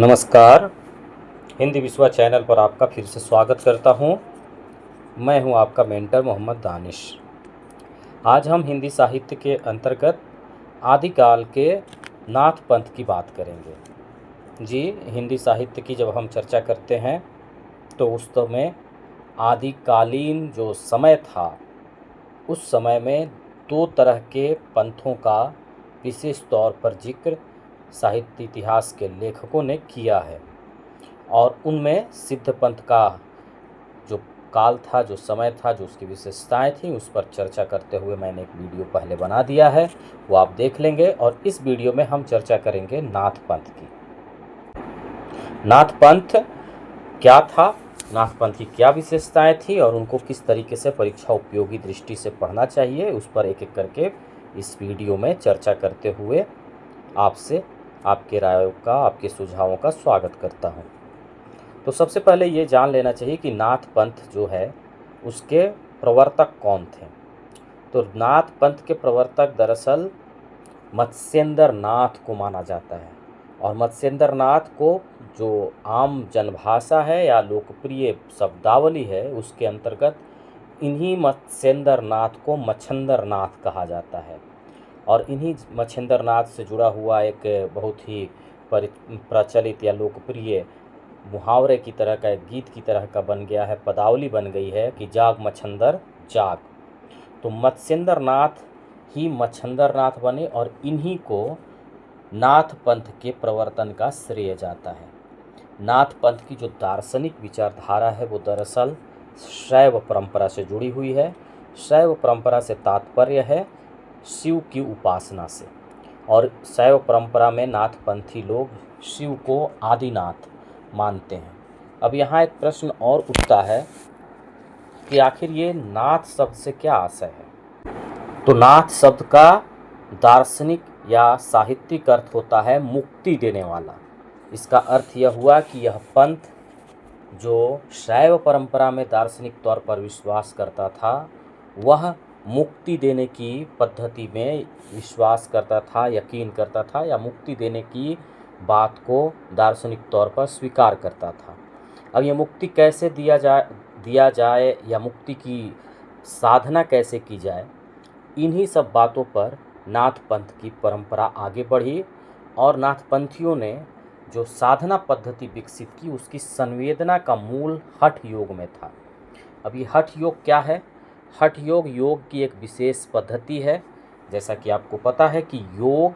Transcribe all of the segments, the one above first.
नमस्कार। हिंदी विश्वा चैनल पर आपका फिर से स्वागत करता हूं। मैं हूं आपका मेंटर मोहम्मद दानिश। आज हम हिंदी साहित्य के अंतर्गत आदिकाल के नाथ पंथ की बात करेंगे। जी, हिंदी साहित्य की जब हम चर्चा करते हैं तो उस समय आदिकालीन जो समय था, उस समय में दो तरह के पंथों का विशेष तौर पर जिक्र साहित्य इतिहास के लेखकों ने किया है और उनमें सिद्ध पंथ का जो काल था, जो समय था, जो उसकी विशेषताएं थी, उस पर चर्चा करते हुए मैंने एक वीडियो पहले बना दिया है, वो आप देख लेंगे। और इस वीडियो में हम चर्चा करेंगे नाथ पंथ की। नाथ पंथ क्या था, नाथ पंथ की क्या विशेषताएं थी और उनको किस तरीके से परीक्षा उपयोगी दृष्टि से पढ़ना चाहिए, उस पर एक एक करके इस वीडियो में चर्चा करते हुए आपसे आपके रायों का, आपके सुझावों का स्वागत करता हूं। तो सबसे पहले ये जान लेना चाहिए कि नाथ पंथ जो है उसके प्रवर्तक कौन थे। तो नाथ पंथ के प्रवर्तक दरअसल मत्स्येंद्र नाथ को माना जाता है और मत्स्येंद्र नाथ को जो आम जनभाषा है या लोकप्रिय शब्दावली है, उसके अंतर्गत इन्हीं मत्स्येंद्र नाथ को मच्छंदर नाथ कहा जाता है। और इन्हीं मच्छिंद्र नाथ से जुड़ा हुआ एक बहुत ही प्रचलित या लोकप्रिय मुहावरे की तरह का, एक गीत की तरह का बन गया है, पदावली बन गई है कि जाग मच्छंदर जाग। तो मत्स्येंद्र नाथ ही मच्छंदर नाथ बने और इन्हीं को नाथ पंथ के प्रवर्तन का श्रेय जाता है। नाथ पंथ की जो दार्शनिक विचारधारा है वो दरअसल शैव परंपरा से जुड़ी हुई है। शैव परंपरा से तात्पर्य है शिव की उपासना से, और शैव परंपरा में नाथ पंथी लोग शिव को आदिनाथ मानते हैं। अब यहाँ एक प्रश्न और उठता है कि आखिर ये नाथ शब्द से क्या आशय है। तो नाथ शब्द का दार्शनिक या साहित्यिक अर्थ होता है मुक्ति देने वाला। इसका अर्थ यह हुआ कि यह पंथ जो शैव परंपरा में दार्शनिक तौर पर विश्वास करता था, वह मुक्ति देने की पद्धति में विश्वास करता था, यकीन करता था, या मुक्ति देने की बात को दार्शनिक तौर पर स्वीकार करता था। अब ये मुक्ति कैसे दिया जाए या मुक्ति की साधना कैसे की जाए, इन्हीं सब बातों पर नाथ पंथ की परंपरा आगे बढ़ी और नाथपंथियों ने जो साधना पद्धति विकसित की, उसकी संवेदना का मूल हठ योग में था। अब ये हठ योग क्या है? हठ योग योग की एक विशेष पद्धति है। जैसा कि आपको पता है कि योग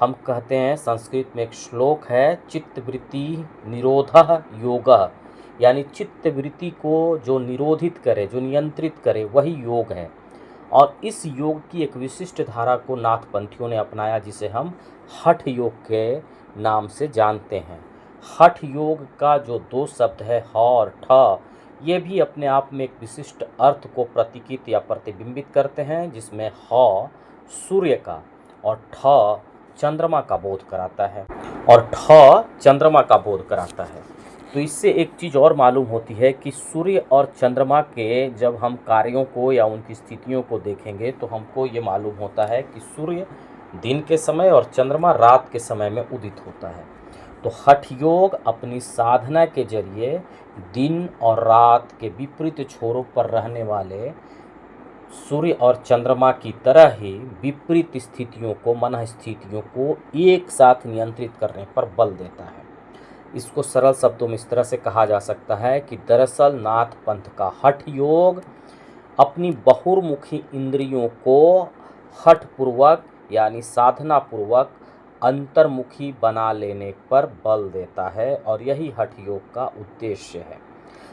हम कहते हैं, संस्कृत में एक श्लोक है, चित्तवृत्ति निरोधः योगः, यानी चित्तवृत्ति को जो निरोधित करे, जो नियंत्रित करे, वही योग है। और इस योग की एक विशिष्ट धारा को नाथपंथियों ने अपनाया, जिसे हम हठ योग के नाम से जानते हैं। हठ योग का जो दो शब्द है ह और ठ, ये भी अपने आप में एक विशिष्ट अर्थ को प्रतीकित या प्रतिबिंबित करते हैं, जिसमें ह सूर्य का और ठ चंद्रमा का बोध कराता है और ठ चंद्रमा का बोध कराता है। तो इससे एक चीज़ और मालूम होती है कि सूर्य और चंद्रमा के जब हम कार्यों को या उनकी स्थितियों को देखेंगे तो हमको ये मालूम होता है कि सूर्य दिन के समय और चंद्रमा रात के समय में उदित होता है। तो हठ योग अपनी साधना के जरिए दिन और रात के विपरीत छोरों पर रहने वाले सूर्य और चंद्रमा की तरह ही विपरीत स्थितियों को, मन स्थितियों को एक साथ नियंत्रित करने पर बल देता है। इसको सरल शब्दों में इस तरह से कहा जा सकता है कि दरअसल नाथ पंथ का हठ योग अपनी बहुर्मुखी इंद्रियों को हठ पूर्वक यानी साधना पूर्वक अंतर्मुखी बना लेने पर बल देता है, और यही हठ योग का उद्देश्य है।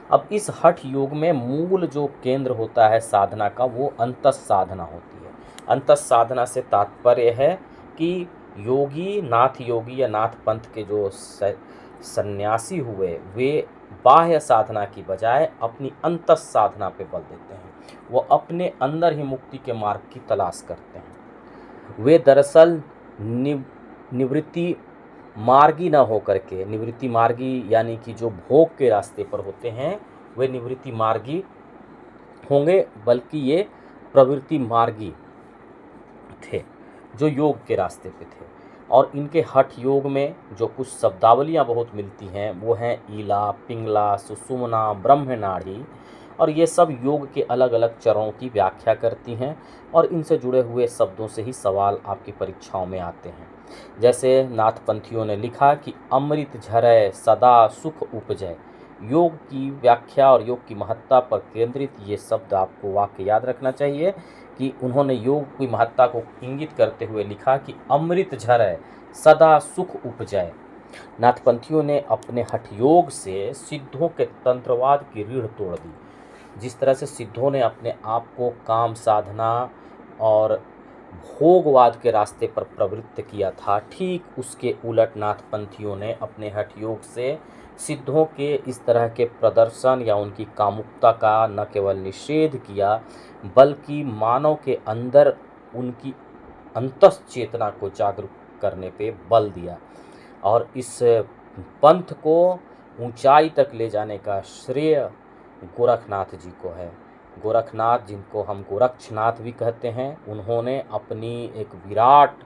अब इस हठ योग में मूल जो केंद्र होता है साधना का, वो अंतस साधना होती है। अंतस साधना से तात्पर्य है कि योगी, नाथ योगी या नाथ पंथ के जो सन्यासी हुए, वे बाह्य साधना की बजाय अपनी अंतस साधना पे बल देते हैं। वो अपने अंदर ही मुक्ति के मार्ग की तलाश करते हैं। वे दरअसल निवृत्ति मार्गी न होकर के, निवृत्ति मार्गी यानी कि जो भोग के रास्ते पर होते हैं, वे निवृत्ति मार्गी होंगे, बल्कि ये प्रवृत्ति मार्गी थे जो योग के रास्ते पे थे। और इनके हठ योग में जो कुछ शब्दावलियाँ बहुत मिलती हैं वो हैं ईला, पिंगला, सुषुम्ना, ब्रह्मनाड़ी, और ये सब योग के अलग अलग चरणों की व्याख्या करती हैं और इनसे जुड़े हुए शब्दों से ही सवाल आपकी परीक्षाओं में आते हैं। जैसे नाथपंथियों ने लिखा कि अमृत झरै सदा सुख उपजै। योग की व्याख्या और योग की महत्ता पर केंद्रित ये शब्द आपको वाक्य याद रखना चाहिए कि उन्होंने योग की महत्ता को इंगित करते हुए लिखा कि अमृत झरै सदा सुख उपजै। नाथपंथियों ने अपने हठ योग से सिद्धों के तंत्रवाद की रीढ़ तोड़ दी। जिस तरह से सिद्धों ने अपने आप को काम साधना और भोगवाद के रास्ते पर प्रवृत्त किया था, ठीक उसके उलट नाथपंथियों ने अपने हठ योग से सिद्धों के इस तरह के प्रदर्शन या उनकी कामुकता का न केवल निषेध किया बल्कि मानव के अंदर उनकी अंतस चेतना को जागरूक करने पे बल दिया। और इस पंथ को ऊंचाई तक ले जाने का श्रेय गोरखनाथ जी को है। गोरखनाथ, जिनको हम गोरक्षनाथ भी कहते हैं, उन्होंने अपनी एक विराट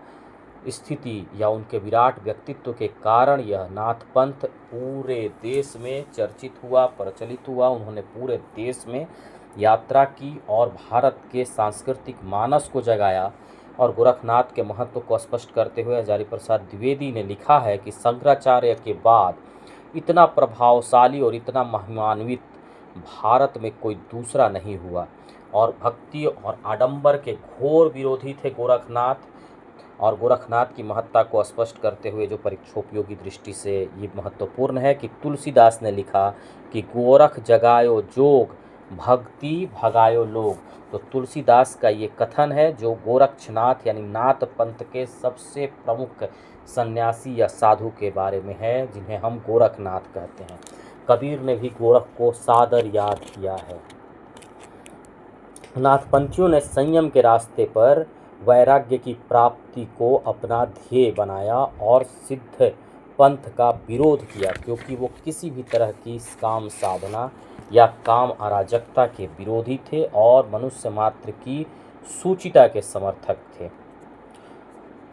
स्थिति या उनके विराट व्यक्तित्व के कारण यह नाथ पंथ पूरे देश में चर्चित हुआ, प्रचलित हुआ। उन्होंने पूरे देश में यात्रा की और भारत के सांस्कृतिक मानस को जगाया। और गोरखनाथ के महत्व को स्पष्ट करते हुए हजारी प्रसाद द्विवेदी ने लिखा है कि शंकराचार्य के बाद इतना प्रभावशाली और इतना महिमान्वित भारत में कोई दूसरा नहीं हुआ। और भक्ति और आडंबर के घोर विरोधी थे गोरखनाथ। और गोरखनाथ की महत्ता को स्पष्ट करते हुए जो परीक्षोपयोगी दृष्टि से ये महत्वपूर्ण है कि तुलसीदास ने लिखा कि गोरख जगायो जोग भक्ति भगायो लोग। तो तुलसीदास का ये कथन है जो गोरक्षनाथ यानी नाथ पंथ के सबसे प्रमुख सन्यासी या साधु के बारे में है, जिन्हें हम गोरखनाथ कहते हैं। कबीर ने भी गोरख को सादर याद किया है। नाथपंथियों ने संयम के रास्ते पर वैराग्य की प्राप्ति को अपना ध्येय बनाया और सिद्ध पंथ का विरोध किया, क्योंकि वो किसी भी तरह की काम साधना या काम अराजकता के विरोधी थे और मनुष्य मात्र की सूचिता के समर्थक थे।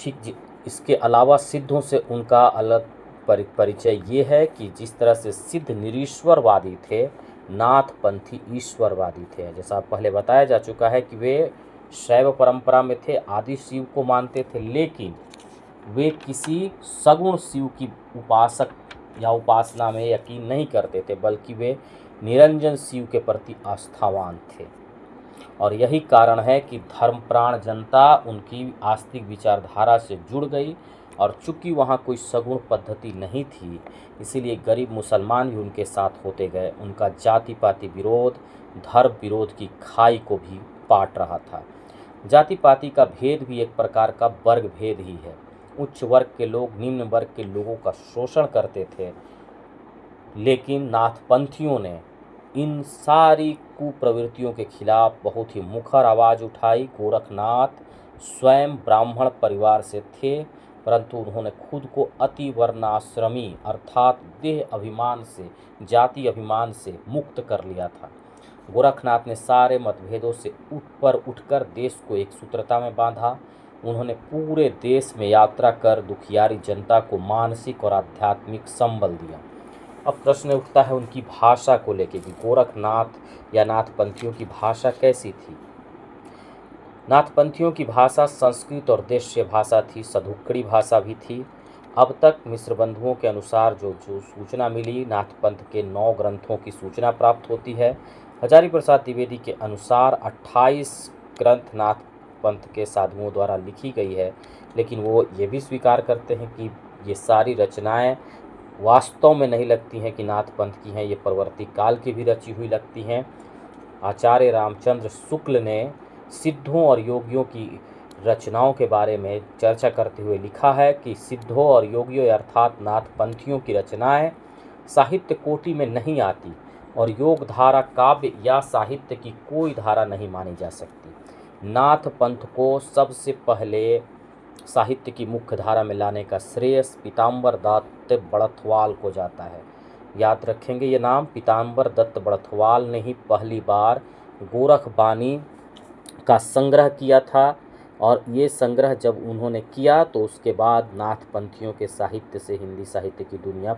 ठीक इसके अलावा सिद्धों से उनका अलग परिचय ये है कि जिस तरह से सिद्ध निरीश्वरवादी थे, नाथपंथी ईश्वरवादी थे। जैसा पहले बताया जा चुका है कि वे शैव परंपरा में थे, आदि शिव को मानते थे, लेकिन वे किसी सगुण शिव की उपासक या उपासना में यकीन नहीं करते थे, बल्कि वे निरंजन शिव के प्रति आस्थावान थे। और यही कारण है कि धर्मप्राण जनता उनकी आस्तिक विचारधारा से जुड़ गई। और चूंकि वहाँ कोई सगुण पद्धति नहीं थी, इसीलिए गरीब मुसलमान भी उनके साथ होते गए। उनका जाति पाति विरोध धर्म विरोध की खाई को भी पाट रहा था। जाति पाति का भेद भी एक प्रकार का वर्ग भेद ही है। उच्च वर्ग के लोग निम्न वर्ग के लोगों का शोषण करते थे, लेकिन नाथपंथियों ने इन सारी कुप्रवृत्तियों के खिलाफ बहुत ही मुखर आवाज़ उठाई। गोरखनाथ स्वयं ब्राह्मण परिवार से थे, परंतु उन्होंने खुद को अति वर्णाश्रमी अर्थात देह अभिमान से, जाति अभिमान से मुक्त कर लिया था। गोरखनाथ ने सारे मतभेदों से उठकर देश को एक सूत्रता में बांधा। उन्होंने पूरे देश में यात्रा कर दुखियारी जनता को मानसिक और आध्यात्मिक संबल दिया। अब प्रश्न उठता है उनकी भाषा को लेकर कि गोरखनाथ या नाथपंथियों की भाषा कैसी थी। नाथपंथियों की भाषा संस्कृत और देशीय भाषा थी, सधुक्कड़ी भाषा भी थी। अब तक मिश्र बंधुओं के अनुसार जो सूचना मिली, नाथपंथ के 9 ग्रंथों की सूचना प्राप्त होती है। हजारी प्रसाद द्विवेदी के अनुसार 28 ग्रंथ नाथपंथ के साधुओं द्वारा लिखी गई है, लेकिन वो ये भी स्वीकार करते हैं कि ये सारी रचनाएं वास्तव में नहीं लगती हैं कि नाथपंथ की हैं, ये परवर्ती काल की भी रची हुई लगती हैं। आचार्य रामचंद्र शुक्ल ने सिद्धों और योगियों की रचनाओं के बारे में चर्चा करते हुए लिखा है कि सिद्धों और योगियों अर्थात नाथपंथियों की रचनाएं साहित्य कोटि में नहीं आती और योग धारा काव्य या साहित्य की कोई धारा नहीं मानी जा सकती। नाथपंथ को सबसे पहले साहित्य की मुख्य धारा में लाने का श्रेय पीताम्बर दत्त बड़थवाल को जाता है। याद रखेंगे ये नाम, पीताम्बर दत्त बड़थवाल ने ही पहली बार गोरखबानी का संग्रह किया था और ये संग्रह जब उन्होंने किया तो उसके बाद नाथपंथियों के साहित्य से हिंदी साहित्य की दुनिया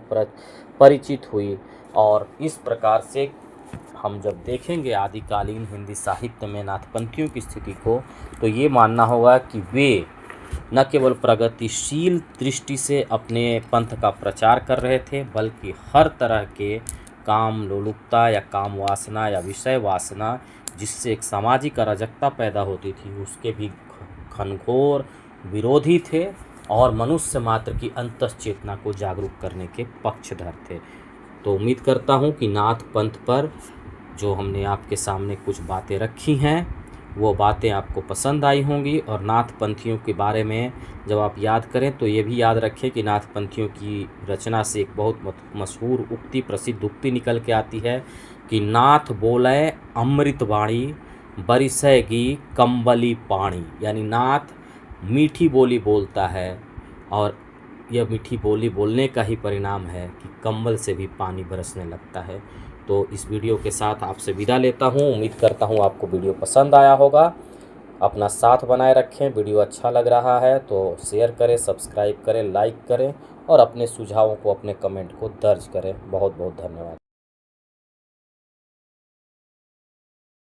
परिचित हुई। और इस प्रकार से हम जब देखेंगे आदिकालीन हिंदी साहित्य में नाथपंथियों की स्थिति को, तो ये मानना होगा कि वे न केवल प्रगतिशील दृष्टि से अपने पंथ का प्रचार कर रहे थे, बल्कि हर तरह के काम लोलुपता या काम वासना या विषय वासना जिससे एक सामाजिक अराजकता पैदा होती थी, उसके भी घनघोर विरोधी थे और मनुष्य मात्र की अंतःचेतना को जागरूक करने के पक्षधर थे। तो उम्मीद करता हूँ कि नाथ पंथ पर जो हमने आपके सामने कुछ बातें रखी हैं वो बातें आपको पसंद आई होंगी। और नाथपंथियों के बारे में जब आप याद करें तो ये भी याद रखें कि नाथपंथियों की रचना से एक बहुत मशहूर उक्ति, प्रसिद्ध उक्ति निकल के आती है कि नाथ बोले अमृत वाणी बरिसैगी कंबली पानी। यानी नाथ मीठी बोली बोलता है और यह मीठी बोली बोलने का ही परिणाम है कि कंबल से भी पानी बरसने लगता है। तो इस वीडियो के साथ आपसे विदा लेता हूँ। उम्मीद करता हूँ आपको वीडियो पसंद आया होगा। अपना साथ बनाए रखें। वीडियो अच्छा लग रहा है तो शेयर करें, सब्सक्राइब करें, लाइक करें और अपने सुझावों को, अपने कमेंट को दर्ज करें। बहुत बहुत धन्यवाद।